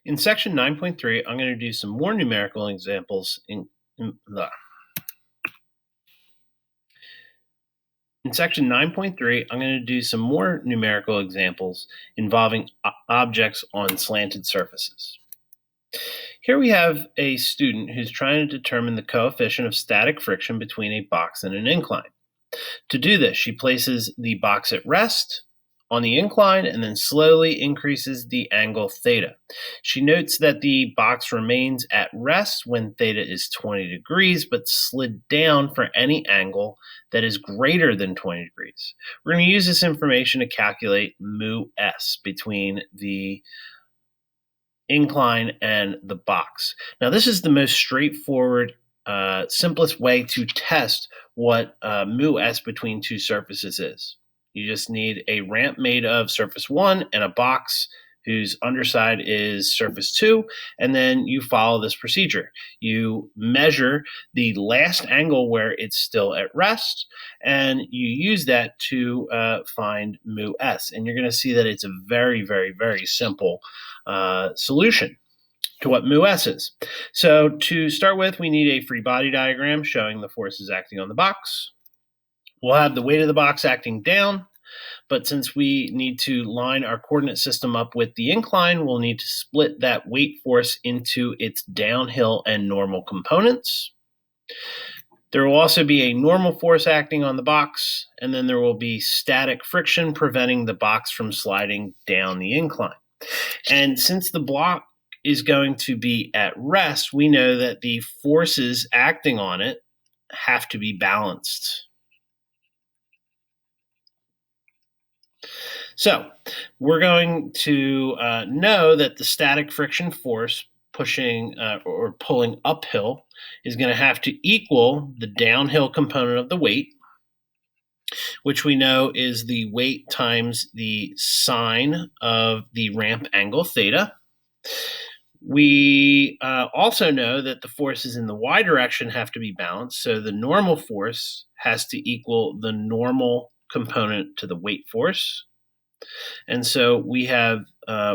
In section 9.3, I'm going to do some more numerical examples in section 9.3, I'm going to do some more numerical examples involving objects on slanted surfaces. Here we have a student who's trying to determine the coefficient of static friction between a box and an incline. To do this, she places the box at rest on the incline and then slowly increases the angle theta. She notes that the box remains at rest when theta is 20 degrees, but slid down for any angle that is greater than 20 degrees. We're going to use this information to calculate mu s between the incline and the box. Now, this is the most straightforward, simplest way to test what mu s between two surfaces is. You just need a ramp made of surface 1 and a box whose underside is surface 2, and then you follow this procedure. You measure the last angle where it's still at rest, and you use that to find mu s. And you're going to see that it's a very, very, very simple solution to what mu s is. So to start with, we need a free body diagram showing the forces acting on the box. We'll have the weight of the box acting down, but since we need to line our coordinate system up with the incline, we'll need to split that weight force into its downhill and normal components. There will also be a normal force acting on the box, and then there will be static friction preventing the box from sliding down the incline. And since the block is going to be at rest, we know that the forces acting on it have to be balanced. So we're going to know that the static friction force pushing or pulling uphill is going to have to equal the downhill component of the weight, which we know is the weight times the sine of the ramp angle theta. We also know that the forces in the y direction have to be balanced, so the normal force has to equal the normal component to the weight force. And so we have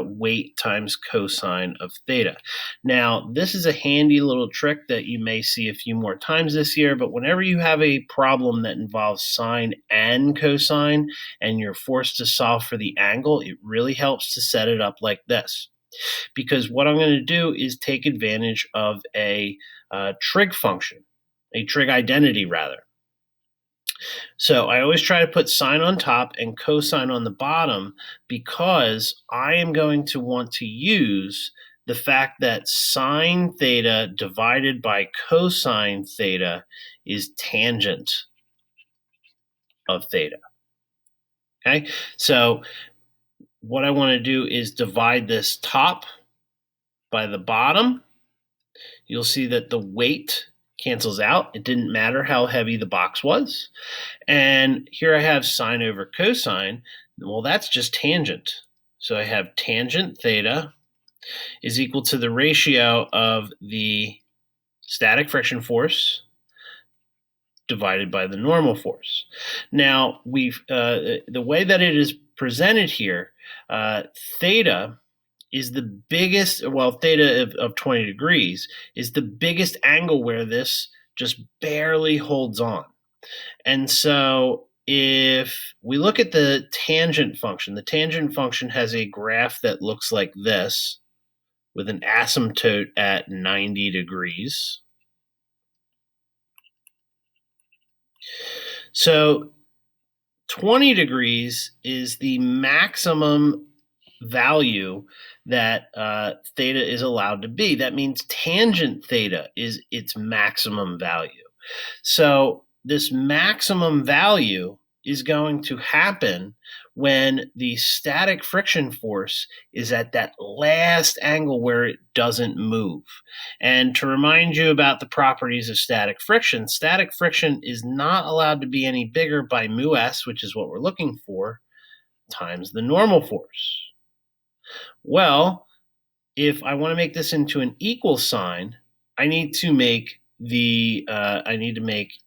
weight times cosine of theta. Now, this is a handy little trick that you may see a few more times this year, but whenever you have a problem that involves sine and cosine and you're forced to solve for the angle, it really helps to set it up like this. Because what I'm going to do is take advantage of a trig function, a trig identity rather. So I always try to put sine on top and cosine on the bottom because I am going to want to use the fact that sine theta divided by cosine theta is tangent of theta. Okay, so what I want to do is divide this top by the bottom. You'll see that the weight cancels out. It didn't matter how heavy the box was. And here I have sine over cosine. Well, that's just tangent. So I have tangent theta is equal to the ratio of the static friction force divided by the normal force. Now, the way that it is presented here, theta is the biggest, well, theta of 20 degrees is the biggest angle where this just barely holds on. And so if we look at the tangent function has a graph that looks like this with an asymptote at 90 degrees. So 20 degrees is the maximum value that theta is allowed to be. That means tangent theta is its maximum value. So this maximum value is going to happen when the static friction force is at that last angle where it doesn't move. And to remind you about the properties of static friction is not allowed to be any bigger by mu s, which is what we're looking for, times the normal force. Well, if I want to make this into an equal sign, I need to make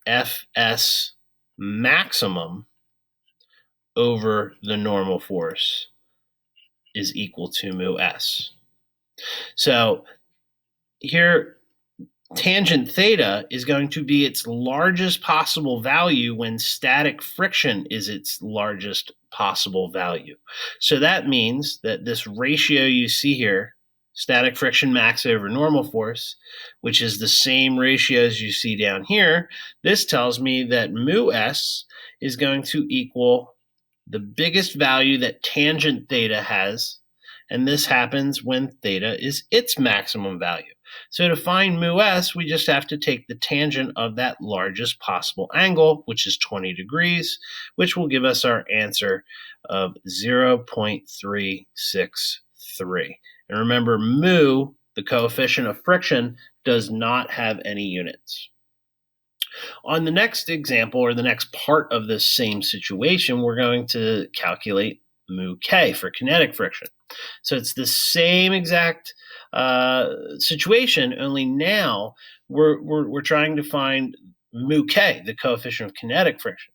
Fs maximum over the normal force is equal to mu s. So here, tangent theta is going to be its largest possible value when static friction is its largest possible value. So that means that this ratio you see here, static friction max over normal force, which is the same ratio as you see down here, this tells me that mu s is going to equal the biggest value that tangent theta has, and this happens when theta is its maximum value. So to find mu s, we just have to take the tangent of that largest possible angle, which is 20 degrees, which will give us our answer of 0.363. And remember, mu, the coefficient of friction, does not have any units. On the next example, or the next part of this same situation, we're going to calculate mu k for kinetic friction. So it's the same exact situation, only now we're trying to find mu k, the coefficient of kinetic friction.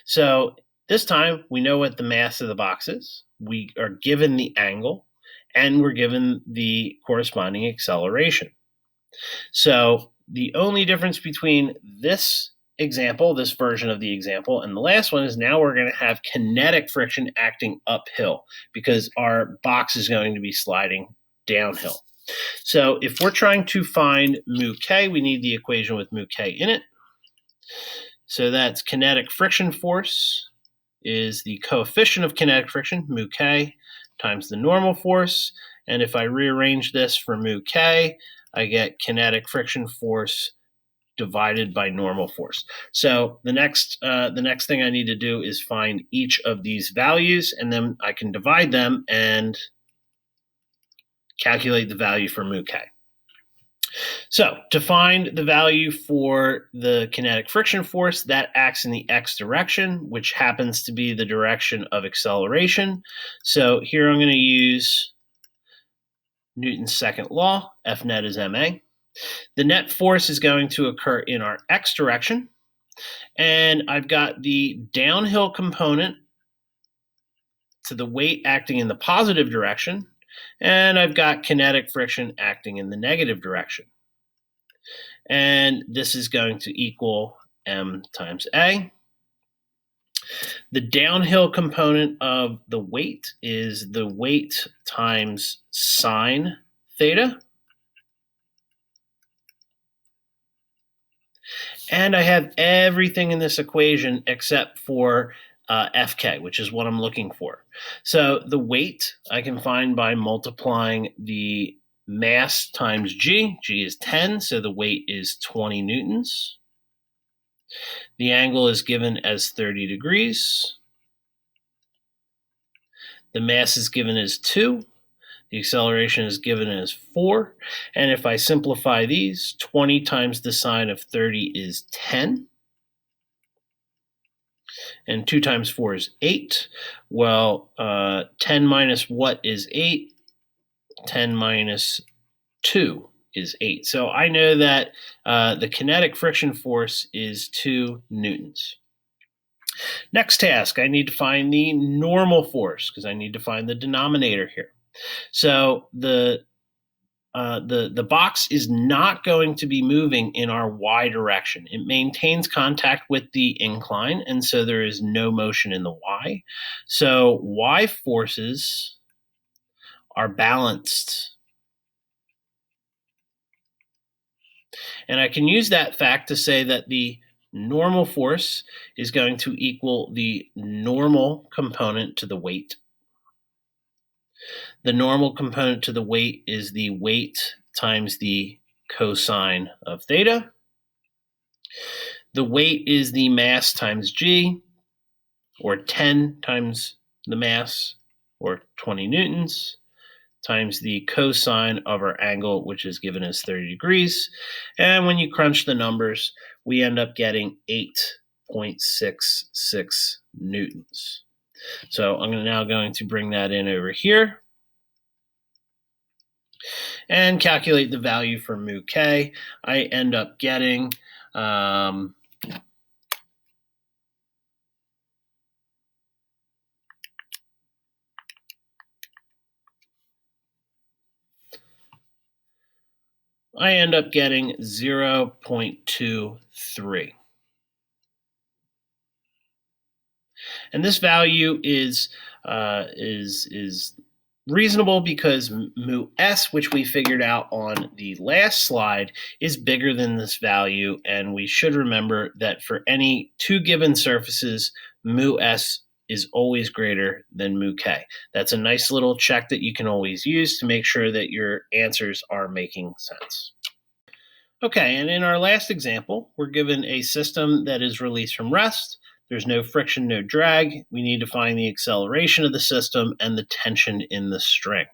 So this time we know what the mass of the box is, we are given the angle, and we're given the corresponding acceleration. So the only difference between this example, this version of the example, and the last one is now we're going to have kinetic friction acting uphill because our box is going to be sliding downhill. So if we're trying to find mu k, we need the equation with mu k in it. So that's kinetic friction force is the coefficient of kinetic friction, mu k, times the normal force. And if I rearrange this for mu k, I get kinetic friction force divided by normal force. So the next thing I need to do is find each of these values, and then I can divide them and calculate the value for mu k. So to find the value for the kinetic friction force, that acts in the x direction, which happens to be the direction of acceleration. So here I'm going to use Newton's second law, F net is ma. The net force is going to occur in our x direction, and I've got the downhill component to the weight acting in the positive direction, and I've got kinetic friction acting in the negative direction. And this is going to equal m times a. The downhill component of the weight is the weight times sine theta. And I have everything in this equation except for Fk, which is what I'm looking for. So the weight I can find by multiplying the mass times g. G is 10, so the weight is 20 newtons. The angle is given as 30 degrees. The mass is given as 2. The acceleration is given as 4. And if I simplify these, 20 times the sine of 30 is 10. And 2 times 4 is 8. Well, 10 minus what is 8? 10 minus 2 is 8. So I know that the kinetic friction force is 2 newtons. Next task, I need to find the normal force because I need to find the denominator here. So the box is not going to be moving in our y direction. It maintains contact with the incline, and so there is no motion in the y. So y forces are balanced. And I can use that fact to say that the normal force is going to equal the normal component to the weight. The normal component to the weight is the weight times the cosine of theta. The weight is the mass times g, or 10 times the mass, or 20 newtons, times the cosine of our angle, which is given as 30 degrees. And when you crunch the numbers, we end up getting 8.66 newtons. So I'm now going to bring that in over here and calculate the value for mu k. I end up getting I end up getting 0.23. And this value is reasonable because mu s, which we figured out on the last slide, is bigger than this value, and we should remember that for any two given surfaces, mu s is always greater than mu k. That's a nice little check that you can always use to make sure that your answers are making sense. Okay, and in our last example, we're given a system that is released from rest. There's no friction, no drag. We need to find the acceleration of the system and the tension in the string.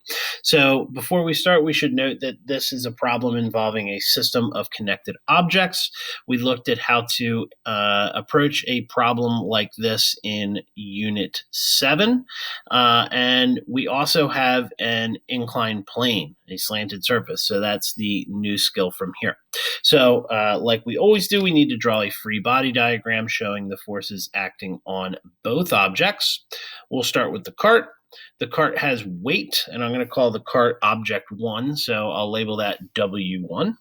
So before we start, we should note that this is a problem involving a system of connected objects. We looked at how to approach a problem like this in Unit 7. And we also have an inclined plane, a slanted surface. So that's the new skill from here. So like we always do, we need to draw a free body diagram showing the forces acting on both objects. We'll start with the cart. The cart has weight, and I'm going to call the cart object 1, so I'll label that W1.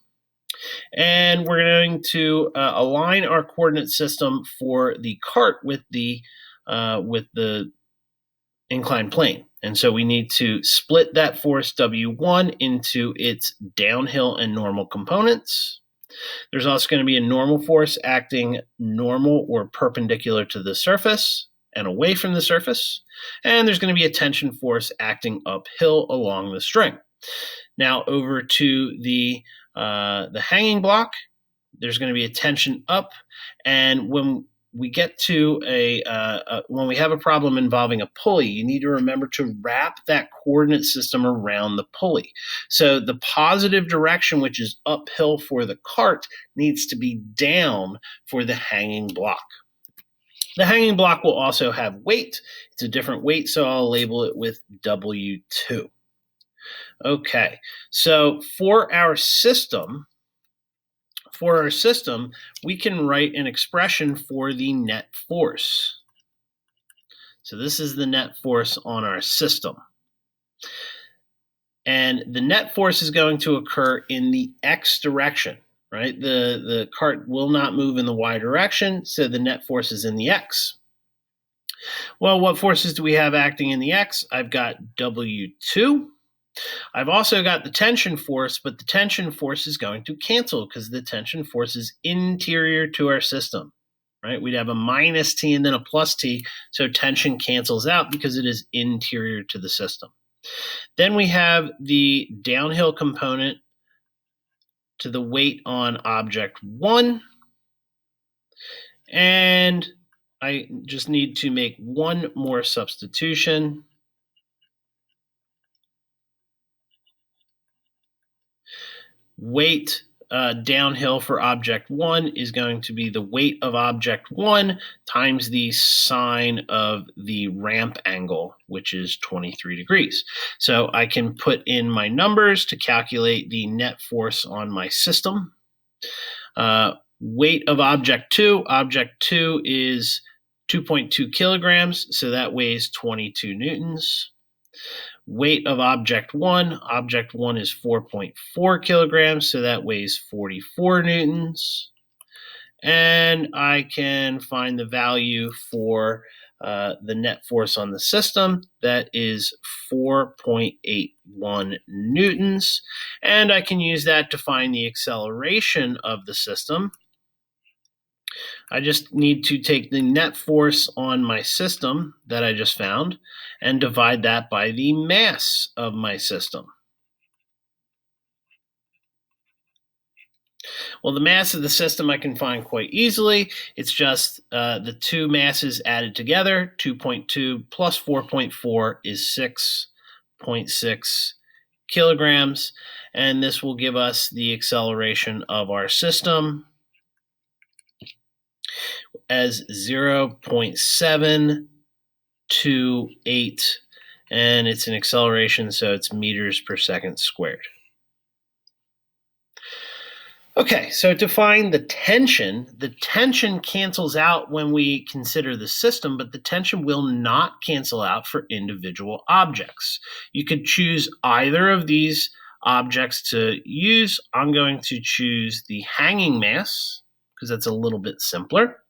And we're going to align our coordinate system for the cart with the inclined plane. And so we need to split that force W1 into its downhill and normal components. There's also going to be a normal force acting normal or perpendicular to the surface and away from the surface. And there's going to be a tension force acting uphill along the string. Now over to the hanging block, there's going to be a tension up. And when we get to when we have a problem involving a pulley, you need to remember to wrap that coordinate system around the pulley. So the positive direction, which is uphill for the cart, needs to be down for the hanging block. The hanging block will also have weight. It's a different weight, so I'll label it with W2. Okay, so for our system, we can write an expression for the net force. So this is the net force on our system. And the net force is going to occur in the x direction, right? The cart will not move in the y direction, so the net force is in the x. Well, what forces do we have acting in the x? I've got W2. I've also got the tension force, but the tension force is going to cancel because the tension force is interior to our system, right? We'd have a minus T and then a plus T, so tension cancels out because it is interior to the system. Then we have the downhill component to the weight on object 1, and I just need to make one more substitution. Weight downhill for object 1 is going to be the weight of object 1 times the sine of the ramp angle, which is 23 degrees. So I can put in my numbers to calculate the net force on my system. Weight of object 2 is 2.2 kilograms, so that weighs 22 newtons. Weight of object 1 is 4.4 kilograms, so that weighs 44 newtons. And I can find the value for the net force on the system. That is 4.81 newtons. And I can use that to find the acceleration of the system. I just need to take the net force on my system that I just found and divide that by the mass of my system. Well, the mass of the system I can find quite easily. It's just the two masses added together. 2.2 plus 4.4 is 6.6 kilograms. And this will give us the acceleration of our system as 0.728, and it's an acceleration, so it's meters per second squared. Okay, so to find the tension cancels out when we consider the system, but the tension will not cancel out for individual objects. You could choose either of these objects to use, I'm going to choose the hanging mass because that's a little bit simpler.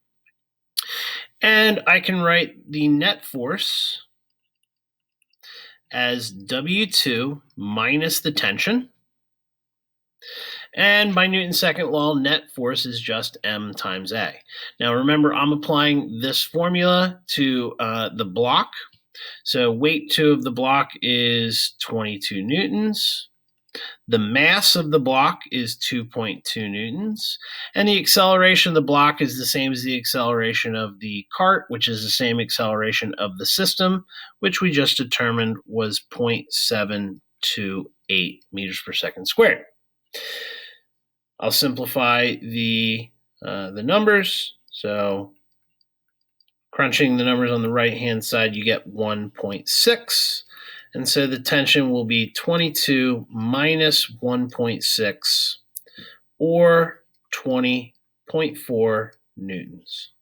And I can write the net force as W2 minus the tension. And by Newton's second law, net force is just M times A. Now remember, I'm applying this formula to the block. So weight 2 of the block is 22 newtons. The mass of the block is 2.2 newtons. And the acceleration of the block is the same as the acceleration of the cart, which is the same acceleration of the system, which we just determined was 0.728 meters per second squared. I'll simplify the numbers. So crunching the numbers on the right-hand side, you get 1.6. And so the tension will be 22 minus 1.6, or 20.4 newtons.